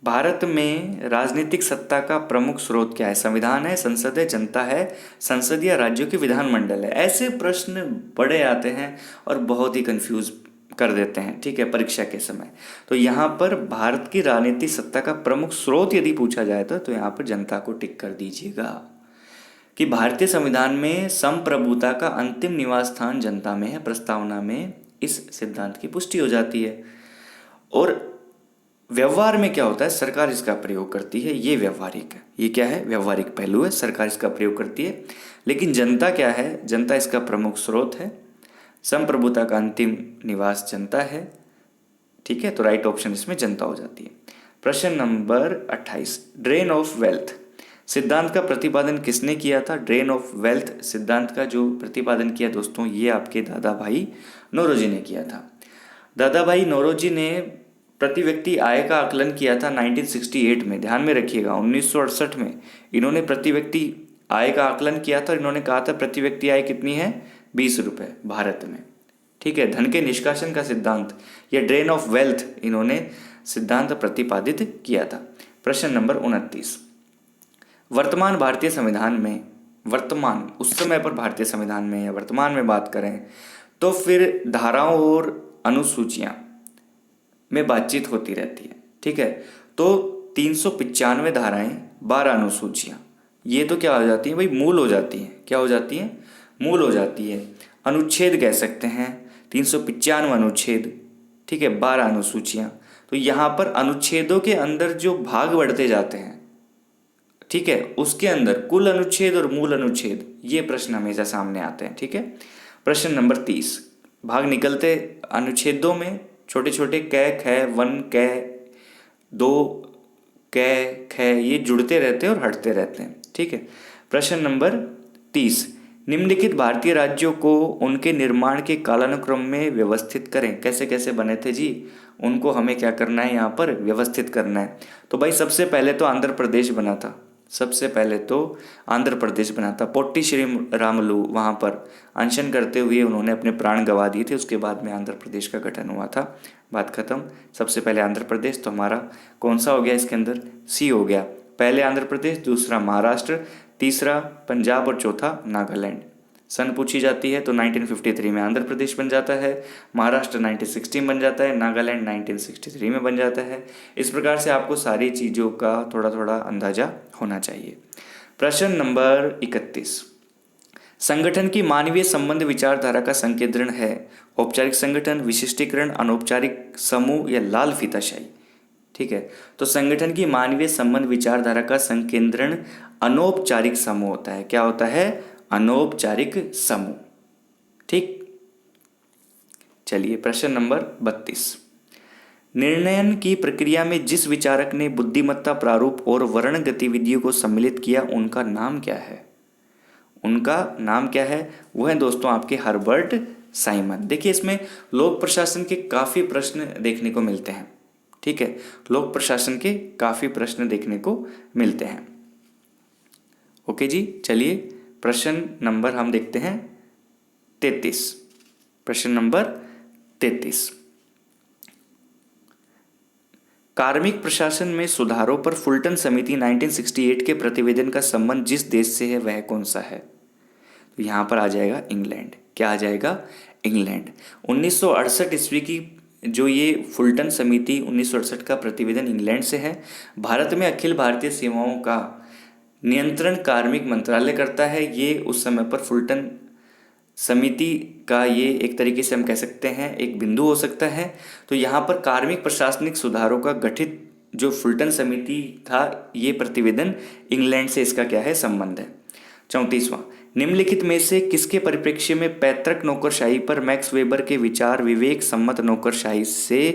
A: भारत में राजनीतिक सत्ता का प्रमुख स्रोत क्या है? संविधान है, संसद है, जनता है, संसद या राज्यों के विधानमंडल है? ऐसे प्रश्न बड़े आते हैं और बहुत ही कंफ्यूज कर देते हैं। ठीक है, परीक्षा के समय। तो यहाँ पर भारत की राजनीतिक सत्ता का प्रमुख स्रोत यदि पूछा जाए तो यहाँ पर जनता को टिक कर दीजिएगा कि भारतीय संविधान में संप्रभुता का अंतिम निवास स्थान जनता में है। प्रस्तावना में इस सिद्धांत की पुष्टि हो जाती है। और व्यवहार में क्या होता है, सरकार इसका प्रयोग करती है। ये व्यवहारिक है, ये क्या है, व्यवहारिक पहलू है, सरकार इसका प्रयोग करती है। लेकिन जनता क्या है, जनता इसका प्रमुख स्रोत है। संप्रभुता का अंतिम निवास जनता है। ठीक है, तो राइट ऑप्शन इसमें जनता हो जाती है। प्रश्न नंबर 28, ड्रेन ऑफ वेल्थ सिद्धांत का प्रतिपादन किसने किया था? ड्रेन ऑफ वेल्थ सिद्धांत का जो प्रतिपादन किया दोस्तों, ये आपके दादा भाई नौरोजी ने किया था। दादा भाई नौरोजी ने प्रति व्यक्ति आय का आकलन किया था 1968 में। ध्यान में रखिएगा, 1968 में इन्होंने प्रति व्यक्ति आय का आकलन किया था। इन्होंने कहा था प्रति व्यक्ति आय कितनी है, 20 रुपये भारत में। ठीक है, धन के निष्कासन का सिद्धांत या ड्रेन ऑफ वेल्थ इन्होंने सिद्धांत प्रतिपादित किया था। प्रश्न नंबर 29, वर्तमान भारतीय संविधान में, वर्तमान उस समय पर भारतीय संविधान में या वर्तमान में बात करें तो फिर धाराओं और अनुसूचियां में बातचीत होती रहती है। ठीक है, तो 395 धाराएं, 12 अनुसूचियां, ये तो क्या हो जाती हैं भाई, मूल हो जाती हैं। क्या हो जाती हैं, मूल हो जाती है। अनुच्छेद कह सकते हैं, 395 अनुच्छेद। ठीक है, 12 अनुसूचियां। तो यहाँ पर अनुच्छेदों के अंदर जो भाग बढ़ते जाते हैं, ठीक है, उसके अंदर कुल अनुच्छेद और मूल अनुच्छेद, ये प्रश्न हमेशा सामने आते हैं। ठीक है। प्रश्न नंबर 30, भाग निकलते अनुच्छेदों में छोटे छोटे कै, ख, वन, कै, दो, कै, ख, ये जुड़ते रहते हैं और हटते रहते हैं। ठीक है। प्रश्न नंबर 30, निम्नलिखित भारतीय राज्यों को उनके निर्माण के कालानुक्रम में व्यवस्थित करें। कैसे कैसे बने थे जी, उनको हमें क्या करना है, यहाँ पर व्यवस्थित करना है। तो भाई सबसे पहले तो आंध्र प्रदेश बना था। सबसे पहले तो आंध्र प्रदेश बना था। पोट्टी श्री रामुलु वहाँ पर अनशन करते हुए उन्होंने अपने प्राण गंवा दिए थे। उसके बाद में आंध्र प्रदेश का गठन हुआ था। बात खत्म। सबसे पहले आंध्र प्रदेश, तो हमारा कौन सा हो गया इसके अंदर, सी हो गया। पहले आंध्र प्रदेश, दूसरा महाराष्ट्र, तीसरा पंजाब और चौथा नागालैंड। सन पूछी जाती है तो 1953 में आंध्र प्रदेश बन जाता है, महाराष्ट्र 1960 बन जाता है, नागालैंड 1963 में बन जाता है। इस प्रकार से आपको सारी चीज़ों का थोड़ा थोड़ा अंदाजा होना चाहिए। प्रश्न नंबर 31, संगठन की मानवीय संबंध विचारधारा का संकेंद्रण है। औपचारिक संगठन, विशिष्टीकरण, अनौपचारिक समूह या लाल फीताशाही। ठीक है, तो संगठन की मानवीय संबंध विचारधारा का संकेंद्रण अनौपचारिक समूह होता है। क्या होता है, अनौपचारिक समूह। ठीक, चलिए प्रश्न नंबर 32, निर्णयन की प्रक्रिया में जिस विचारक ने बुद्धिमत्ता प्रारूप और वर्ण गतिविधियों को सम्मिलित किया उनका नाम क्या है? उनका नाम क्या है? वो है दोस्तों आपके हर्बर्ट साइमन। देखिए इसमें लोक प्रशासन के काफ़ी प्रश्न देखने को मिलते हैं। ठीक है, लोक प्रशासन के काफ़ी प्रश्न देखने को मिलते हैं। ओके जी, चलिए प्रश्न नंबर हम देखते हैं 33। प्रश्न नंबर 33, कार्मिक प्रशासन में सुधारों पर फुलटन समिति 1968 के प्रतिवेदन का संबंध जिस देश से है वह कौन सा है? तो यहाँ पर आ जाएगा इंग्लैंड। क्या आ जाएगा? इंग्लैंड। 1968 ईस्वी की जो ये फुलटन समिति 1968 का प्रतिवेदन इंग्लैंड से है। भारत में अखिल भारतीय सेवाओं का नियंत्रण कार्मिक मंत्रालय करता है। ये उस समय पर फुलटन समिति का ये एक तरीके से हम कह सकते हैं एक बिंदु हो सकता है। तो यहाँ पर कार्मिक प्रशासनिक सुधारों का गठित जो फुलटन समिति था, ये प्रतिवेदन इंग्लैंड से इसका क्या है? संबंध है। 34वां, निम्नलिखित में से किसके परिप्रेक्ष्य में पैतृक नौकरशाही पर मैक्स वेबर के विचार विवेक सम्मत नौकरशाही से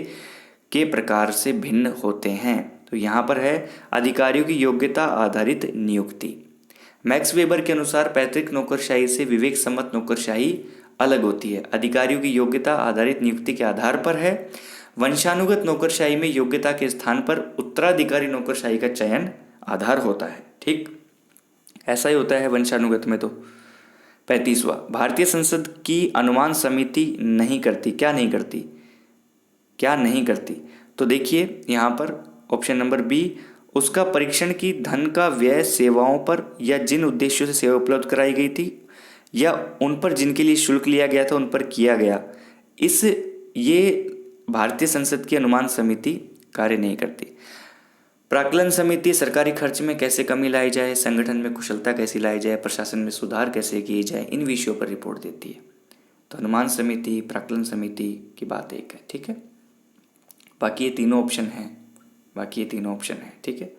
A: के प्रकार से भिन्न होते हैं? तो यहाँ पर है अधिकारियों की योग्यता आधारित नियुक्ति। मैक्स वेबर के अनुसार पैतृक नौकरशाही से विवेक सम्मत नौकरशाही अलग होती है। अधिकारियों की योग्यता आधारित नियुक्ति के आधार पर है। वंशानुगत नौकरशाही में योग्यता के स्थान पर उत्तराधिकारी नौकरशाही का चयन आधार होता है। ठीक, ऐसा ही होता है वंशानुगत में। तो 35वां, भारतीय संसद की अनुमान समिति नहीं करती। क्या नहीं करती? क्या नहीं करती? तो देखिए यहाँ पर ऑप्शन नंबर बी, उसका परीक्षण की धन का व्यय सेवाओं पर या जिन उद्देश्यों से सेवा उपलब्ध कराई गई थी या उन पर जिनके लिए शुल्क लिया गया था उन पर किया गया। ये भारतीय संसद की अनुमान समिति कार्य नहीं करती। प्राक्कलन समिति सरकारी खर्च में कैसे कमी लाई जाए, संगठन में कुशलता कैसे लाई जाए, प्रशासन में सुधार कैसे किए जाए, इन विषयों पर रिपोर्ट देती है। तो अनुमान समिति, प्राक्कलन समिति की बात एक है। ठीक है, बाकी ये तीनों ऑप्शन हैं। ठीक है,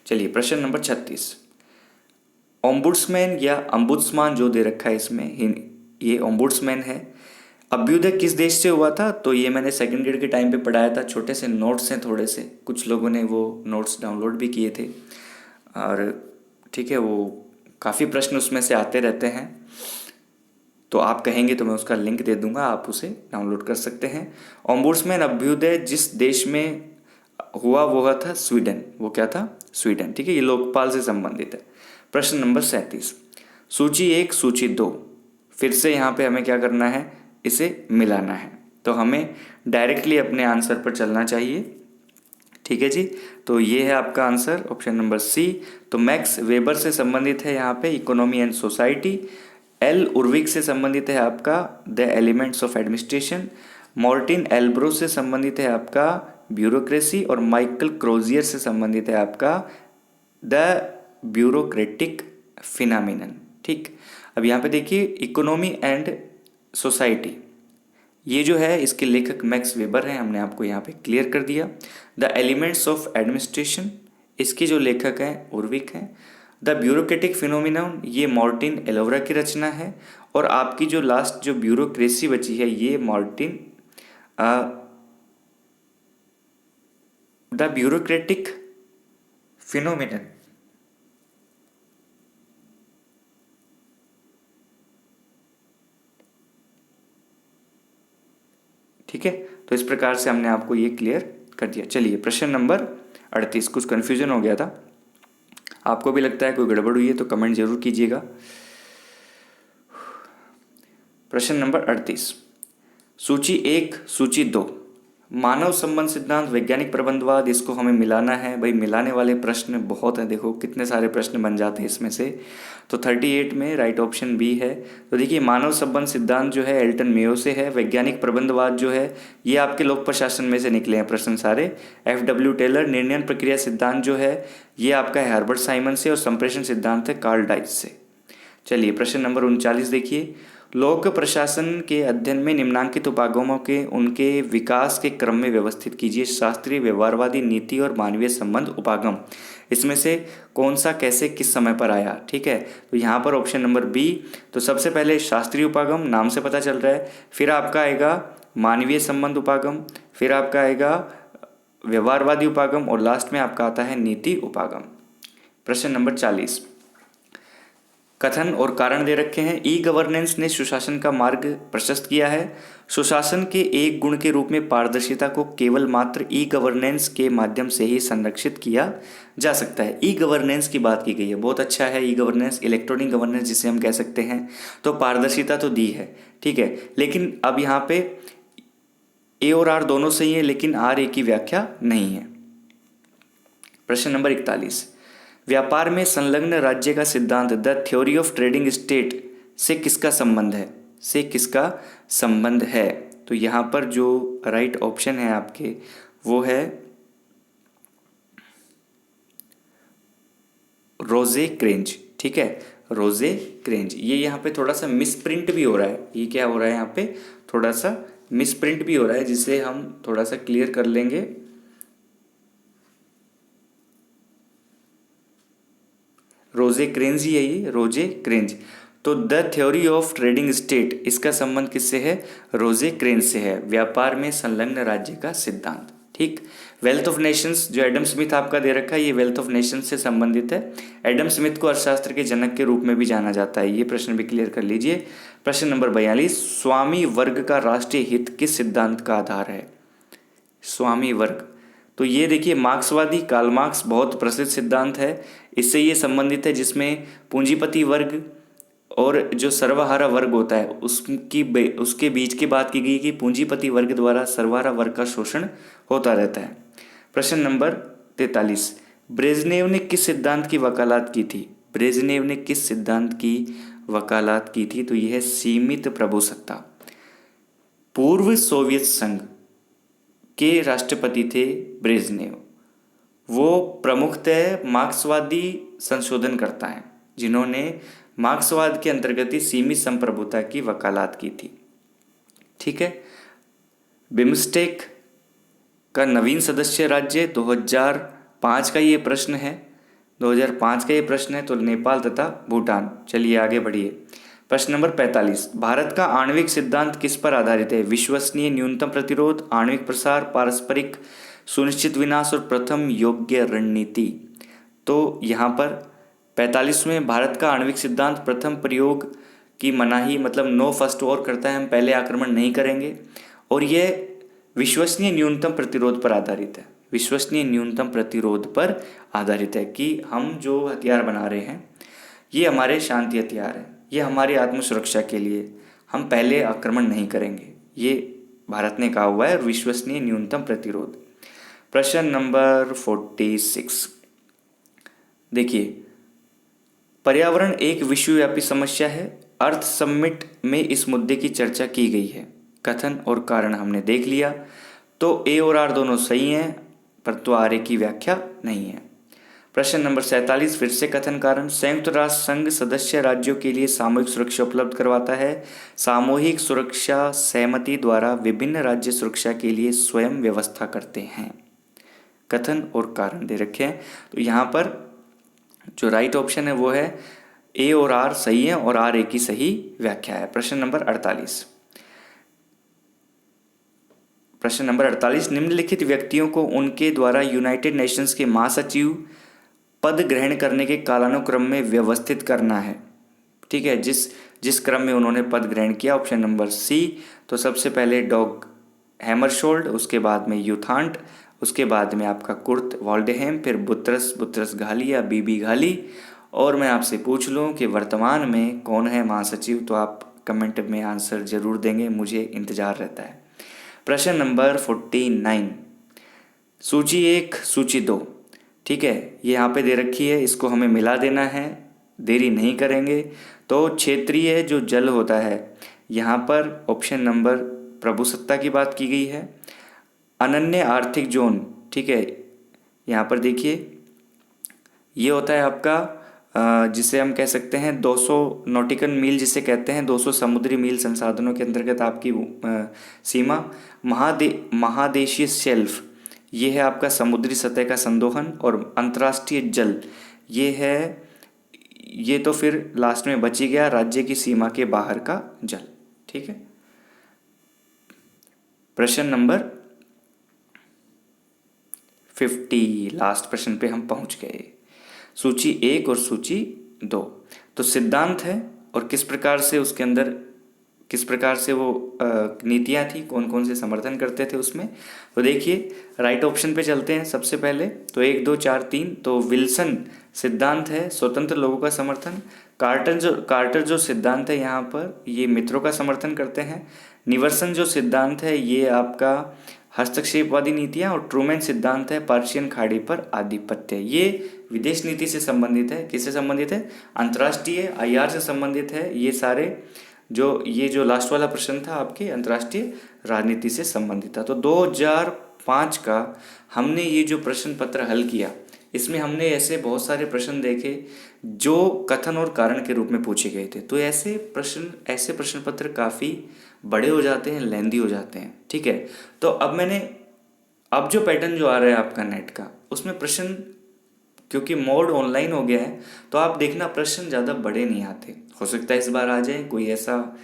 A: चलिए प्रश्न नंबर 36, ओम्बुड्समैन या अम्बुड्समान जो दे रखा है इसमें, ये ओम्बुड्समैन है। अभ्युदय किस देश से हुआ था? तो ये मैंने सेकंड ग्रेड के टाइम पे पढ़ाया था। छोटे से नोट्स हैं थोड़े से, कुछ लोगों ने वो नोट्स डाउनलोड भी किए थे और ठीक है, वो काफ़ी प्रश्न उसमें से आते रहते हैं। तो आप कहेंगे तो मैं उसका लिंक दे दूंगा, आप उसे डाउनलोड कर सकते हैं। ओम्बुड्समैन अभ्युदय जिस देश में हुआ वो था स्वीडन। वो क्या था? स्वीडन। ठीक है, ये लोकपाल से संबंधित है। प्रश्न नंबर 37, सूची 1 सूची 2, फिर से यहाँ पे हमें क्या करना है? इसे मिलाना है। तो हमें डायरेक्टली अपने आंसर पर चलना चाहिए। ठीक है जी, तो ये है आपका आंसर ऑप्शन नंबर सी। तो मैक्स वेबर से संबंधित है यहाँ पे economy and society. L Urwick से संबंधित है आपका the elements of administration. Martin Albrow से संबंधित है आपका ब्यूरोक्रेसी। और माइकल क्रोजियर से संबंधित है आपका द ब्यूरोक्रेटिक फिनोमिनन। ठीक, अब यहाँ पे देखिए इकोनॉमी एंड सोसाइटी, ये जो है इसके लेखक मैक्स वेबर हैं, हमने आपको यहाँ पे क्लियर कर दिया। द एलिमेंट्स ऑफ एडमिनिस्ट्रेशन, इसके जो लेखक हैं उर्विक हैं। द ब्यूरोक्रेटिक फिनोमिनन, ये मार्टिन एलोवरा की रचना है। और आपकी जो लास्ट जो ब्यूरोक्रेसी बची है, ये मार्टिन द ब्यूरोक्रेटिक फिनोमिनन, ठीक है। तो इस प्रकार से हमने आपको ये क्लियर कर दिया। चलिए प्रश्न नंबर 38, कुछ कन्फ्यूजन हो गया था, आपको भी लगता है कोई गड़बड़ हुई है तो कमेंट जरूर कीजिएगा। प्रश्न नंबर 38, सूची 1 सूची 2, मानव संबंध सिद्धांत वैज्ञानिक प्रबंधवाद, इसको हमें मिलाना है। भाई मिलाने वाले प्रश्न बहुत हैं, देखो कितने सारे प्रश्न बन जाते हैं इसमें से। तो 38 में राइट ऑप्शन बी है। तो देखिए मानव संबंध सिद्धांत जो है एल्टन मेयो से है। वैज्ञानिक प्रबंधवाद जो है ये आपके लोक प्रशासन में से निकले हैं प्रश्न सारे। FW Taylor. निर्णय प्रक्रिया सिद्धांत जो है ये आपका है हर्बर्ट साइमन से। और संप्रेषण सिद्धांत है कार्ल डाइस से। चलिए प्रश्न नंबर 39 देखिए, लोक प्रशासन के अध्ययन में निम्नांकित उपागमों के उनके विकास के क्रम में व्यवस्थित कीजिए। शास्त्रीय, व्यवहारवादी, नीति और मानवीय संबंध उपागम, इसमें से कौन सा कैसे किस समय पर आया? ठीक है, तो यहाँ पर ऑप्शन नंबर बी। तो सबसे पहले शास्त्रीय उपागम, नाम से पता चल रहा है। फिर आपका आएगा मानवीय संबंध उपागम, फिर आपका आएगा व्यवहारवादी उपागम और लास्ट में आपका आता है नीति उपागम। प्रश्न नंबर 40, कथन और कारण दे रखे हैं। ई गवर्नेंस ने सुशासन का मार्ग प्रशस्त किया है। सुशासन के एक गुण के रूप में पारदर्शिता को केवल मात्र ई गवर्नेंस के माध्यम से ही संरक्षित किया जा सकता है। ई गवर्नेंस की बात की गई है, बहुत अच्छा है ई गवर्नेंस, इलेक्ट्रॉनिक गवर्नेंस जिसे हम कह सकते हैं। तो पारदर्शिता तो दी है, ठीक है, लेकिन अब यहाँ पे ए और आर दोनों सही है, लेकिन आर ए की व्याख्या नहीं है। प्रश्न नंबर 41, व्यापार में संलग्न राज्य का सिद्धांत the theory of trading state से किसका संबंध है? से किसका संबंध है? तो यहाँ पर जो राइट ऑप्शन है आपके वो है रोजे क्रेंज, ठीक है, रोजे क्रेंज। ये यहाँ पे थोड़ा सा मिसप्रिंट भी हो रहा है, ये क्या हो रहा है यहाँ पे थोड़ा सा मिसप्रिंट भी हो रहा है, जिसे हम थोड़ा सा क्लियर कर लेंगे। रोजे क्रेंज ही है ये, रोजे क्रेंज। तो the theory of trading state, इसका संबंध किससे है? रोजे क्रेंज से है, व्यापार में संलग्न राज्य का सिद्धांत, ठीक। वेल्थ ऑफ नेशंस जो एडम स्मिथ आपका दे रखा है, ये वेल्थ ऑफ नेशंस से संबंधित है। एडम स्मिथ को अर्थशास्त्र के जनक के रूप में भी जाना जाता है, ये प्रश्न भी क्लियर कर लीजिए। प्रश्न नंबर 42, स्वामी वर्ग का राष्ट्रीय हित किस सिद्धांत का आधार है? स्वामी वर्ग, तो ये देखिए मार्क्सवादी कार्ल मार्क्स बहुत प्रसिद्ध सिद्धांत है, इससे ये संबंधित है, जिसमें पूंजीपति वर्ग और जो सर्वहारा वर्ग होता है उसके बीच की बात की गई कि पूंजीपति वर्ग द्वारा सर्वहारा वर्ग का शोषण होता रहता है। प्रश्न नंबर 43, ब्रेजनेव ने किस सिद्धांत की वकालत की थी? ब्रेजनेव ने किस सिद्धांत की वकालत की थी? तो यह है सीमित प्रभुसत्ता। पूर्व सोवियत संघ के राष्ट्रपति थे ब्रेजनेव, वो प्रमुखतः मार्क्सवादी संशोधनकर्ता हैं जिन्होंने मार्क्सवाद के अंतर्गत ही सीमित संप्रभुता की वकालत की थी, ठीक है। बिम्स्टेक का नवीन सदस्य राज्य 2005 का ये प्रश्न है, 2005 का ये प्रश्न है, तो नेपाल तथा भूटान। चलिए आगे बढ़िए। प्रश्न नंबर 45, भारत का आणविक सिद्धांत किस पर आधारित है? विश्वसनीय न्यूनतम प्रतिरोध, आणविक प्रसार, पारस्परिक सुनिश्चित विनाश और प्रथम योग्य रणनीति। तो यहाँ पर 45 में भारत का आणविक सिद्धांत प्रथम प्रयोग की मनाही, मतलब नो फर्स्ट वॉर करता है, हम पहले आक्रमण नहीं करेंगे, और यह विश्वसनीय न्यूनतम प्रतिरोध पर आधारित है। विश्वसनीय न्यूनतम प्रतिरोध पर आधारित है कि हम जो हथियार बना रहे हैं ये हमारे शांति हथियार हैं, ये हमारी आत्मसुरक्षा के लिए, हम पहले आक्रमण नहीं करेंगे, ये भारत ने कहा हुआ है। और विश्वसनीय न्यूनतम प्रतिरोध। प्रश्न नंबर 46, देखिए पर्यावरण एक विश्वव्यापी समस्या है, अर्थ समिट में इस मुद्दे की चर्चा की गई है। कथन और कारण हमने देख लिया, तो ए और आर दोनों सही हैं, परंतु आर ए की व्याख्या नहीं है। प्रश्न नंबर 47, फिर से कथन कारण, संयुक्त राष्ट्र संघ सदस्य राज्यों के लिए सामूहिक सुरक्षा उपलब्ध करवाता है। सामूहिक सुरक्षा सहमति द्वारा विभिन्न राज्य सुरक्षा के लिए स्वयं व्यवस्था करते हैं। कथन और कारण दे रखे हैं, तो यहाँ पर जो राइट ऑप्शन है वो है ए और आर सही है, और आर ए की सही व्याख्या है। प्रश्न नंबर 48, प्रश्न नंबर 48, निम्नलिखित व्यक्तियों को उनके द्वारा यूनाइटेड नेशंस के महासचिव पद ग्रहण करने के कालानुक्रम में व्यवस्थित करना है, ठीक है, जिस क्रम में उन्होंने पद ग्रहण किया। ऑप्शन नंबर सी, तो सबसे पहले डॉग हैमरशोल्ड, उसके बाद में यूथांट, उसके बाद में आपका कुर्ट वॉल्डेहेम, फिर बुतरस घाली या बीबी घाली। और मैं आपसे पूछ लूँ कि वर्तमान में कौन है महासचिव, तो आप कमेंट में आंसर जरूर देंगे, मुझे इंतज़ार रहता है। प्रश्न नंबर 49, सूची 1 सूची 2, ठीक है, ये यहाँ पे दे रखी है, इसको हमें मिला देना है, देरी नहीं करेंगे। तो क्षेत्रीय जो जल होता है, यहाँ पर ऑप्शन नंबर प्रभुसत्ता की बात की गई है। अनन्य आर्थिक जोन, ठीक है, यहाँ पर देखिए ये होता है आपका जिसे हम कह सकते हैं 200 नॉटिकल मील जिसे कहते हैं, 200 समुद्री मील संसाधनों के अंतर्गत आपकी सीमा। महादेशीय शेल्फ, ये है आपका समुद्री सतह का संदोहन। और अंतर्राष्ट्रीय जल, ये तो फिर लास्ट में बची गया राज्य की सीमा के बाहर का जल, ठीक है। प्रश्न नंबर 50, लास्ट प्रश्न पे हम पहुंच गए, सूची 1 और सूची 2। तो सिद्धांत है और किस प्रकार से उसके अंदर किस प्रकार से वो नीतियाँ थी, कौन कौन से समर्थन करते थे उसमें। तो देखिए राइट ऑप्शन पे चलते हैं सबसे पहले। तो 1 2 4 3, तो विल्सन सिद्धांत है स्वतंत्र लोगों का समर्थन। कार्टर जो सिद्धांत है यहाँ पर ये मित्रों का समर्थन करते हैं। निवर्सन जो सिद्धांत है ये आपका हस्तक्षेपवादी नीतियाँ। और ट्रूमैन सिद्धांत है पर्शियन खाड़ी पर आधिपत्य। ये विदेश नीति से संबंधित है। किससे संबंधित है? अंतर्राष्ट्रीय IR से संबंधित है। ये जो लास्ट वाला प्रश्न था आपके अंतर्राष्ट्रीय राजनीति से संबंधित था। तो 2005 का हमने ये जो प्रश्न पत्र हल किया, इसमें हमने ऐसे बहुत सारे प्रश्न देखे जो कथन और कारण के रूप में पूछे गए थे। तो ऐसे प्रश्न पत्र काफ़ी बड़े हो जाते हैं, लेंदी हो जाते हैं, ठीक है। तो अब जो पैटर्न जो आ रहा है आपका नेट का, उसमें प्रश्न क्योंकि मोड ऑनलाइन हो गया है तो आप देखना प्रश्न ज़्यादा बड़े नहीं आते। हो सकता है इस बार आ जाए, कोई ऐसा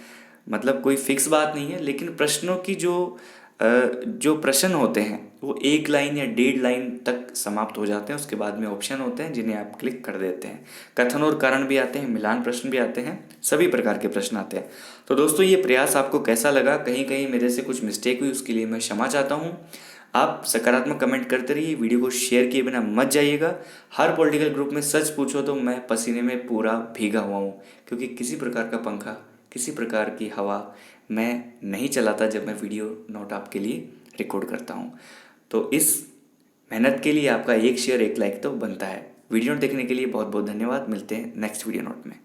A: मतलब कोई फिक्स बात नहीं है, लेकिन प्रश्नों की जो प्रश्न होते हैं वो 1 लाइन या 1.5 लाइन तक समाप्त हो जाते हैं। उसके बाद में ऑप्शन होते हैं जिन्हें आप क्लिक कर देते हैं। कथन और कारण भी आते हैं, मिलान प्रश्न भी आते हैं, सभी प्रकार के प्रश्न आते हैं। तो दोस्तों ये प्रयास आपको कैसा लगा? कहीं कहीं मेरे से कुछ मिस्टेक हुई, उसके लिए मैं क्षमा चाहता हूँ। आप सकारात्मक कमेंट करते रहिए, वीडियो को शेयर किए बिना मत जाइएगा। हर पॉलिटिकल ग्रुप में सच पूछो तो मैं पसीने में पूरा भीगा हुआ हूँ, क्योंकि किसी प्रकार का पंखा, किसी प्रकार की हवा मैं नहीं चलाता जब मैं वीडियो नोट आपके लिए रिकॉर्ड करता हूँ। तो इस मेहनत के लिए आपका एक शेयर एक लाइक तो बनता है। वीडियो नोट देखने के लिए बहुत बहुत धन्यवाद। मिलते हैं नेक्स्ट वीडियो नोट में।